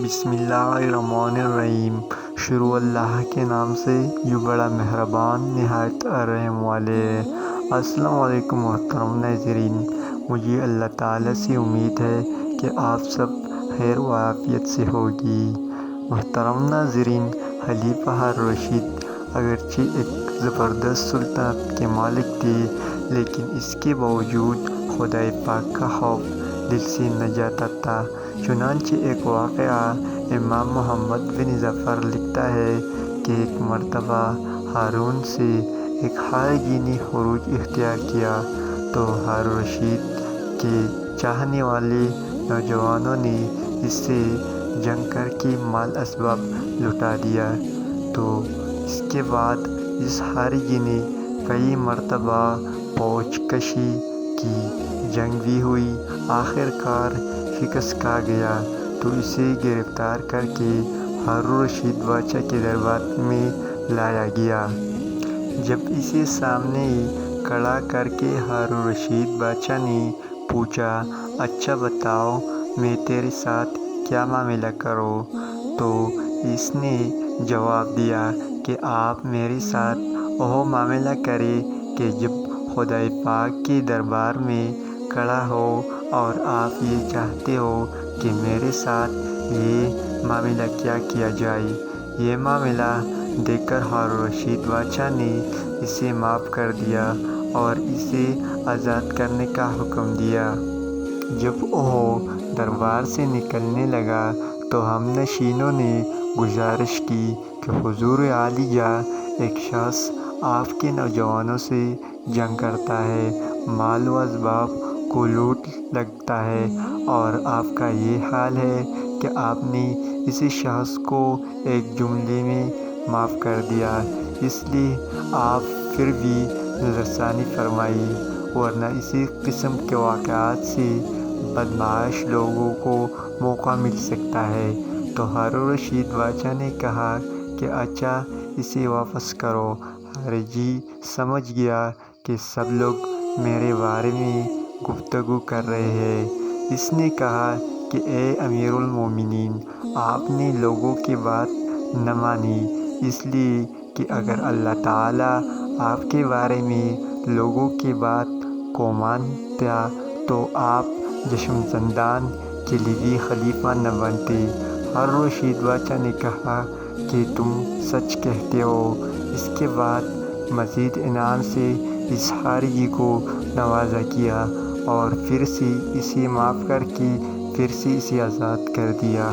بسم اللہ الرحمن الرحیم۔ شروع اللہ کے نام سے جو بڑا مہربان نہایت رحم والے۔ السلام علیکم محترم ناظرین، مجھے اللہ تعالیٰ سے امید ہے کہ آپ سب خیر و عافیت سے ہوگی۔ محترم ناظرین، خلیفہ ہارون الرشید اگرچہ ایک زبردست سلطنت کے مالک تھے، لیکن اس کے باوجود خدا پاک کا خوف دل سے نہ جاتا تھا۔ چنانچہ ایک واقعہ امام محمد بن ظفر لکھتا ہے کہ ایک مرتبہ ہارون سے ایک خارجی نے خروج اختیار کیا تو ہارون الرشید کے چاہنے والے نوجوانوں نے اس سے جنگ کر کے مال اسباب لٹا دیا۔ تو اس کے بعد اس خارجی نے کئی مرتبہ فوج کشی کی، جنگ بھی ہوئی، آخر کار شکست کھا گیا تو اسے گرفتار کر کے ہارون الرشید بادشاہ کے دربار میں لایا گیا۔ جب اسے سامنے کھڑا کر کے ہارون الرشید بادشاہ نے پوچھا، اچھا بتاؤ میں تیرے ساتھ کیا معاملہ کروں؟ تو اس نے جواب دیا کہ آپ میرے ساتھ وہ معاملہ کریں کہ جب خدا پاک کے دربار میں کھڑا ہو اور آپ یہ چاہتے ہو کہ میرے ساتھ یہ معاملہ کیا جائے۔ یہ معاملہ دیکھ کر ہارون الرشید بادشاہ نے اسے معاف کر دیا اور اسے آزاد کرنے کا حکم دیا۔ جب وہ دربار سے نکلنے لگا تو ہم نشینوں نے گزارش کی کہ حضور عالی جاں، ایک شخص آپ کے نوجوانوں سے جنگ کرتا ہے، مال و اسباب کو لوٹ لگتا ہے، اور آپ کا یہ حال ہے کہ آپ نے اس شخص کو ایک جملے میں معاف کر دیا، اس لیے آپ پھر بھی نظرثانی فرمائیے، ورنہ اسی قسم کے واقعات سے بدمعاش لوگوں کو موقع مل سکتا ہے۔ تو ہارون الرشید بادشاہ نے کہا کہ اچھا اسے واپس کرو۔ خارجی سمجھ گیا کہ سب لوگ میرے بارے میں گفتگو کر رہے ہیں۔ اس نے کہا کہ اے امیر المومنین، آپ نے لوگوں کی بات نہ مانی، اس لیے کہ اگر اللہ تعالیٰ آپ کے بارے میں لوگوں کی بات کو مانتا تو آپ جشم زندان کے لیے خلیفہ نہ بنتے۔ ہارون الرشید بادشاہ نے کہا کہ تم سچ کہتے ہو۔ اس کے بعد مزید انعام سے اس خارجی کو نوازا کیا اور پھر سے اسے معاف کر کے پھر سے اسے آزاد کر دیا۔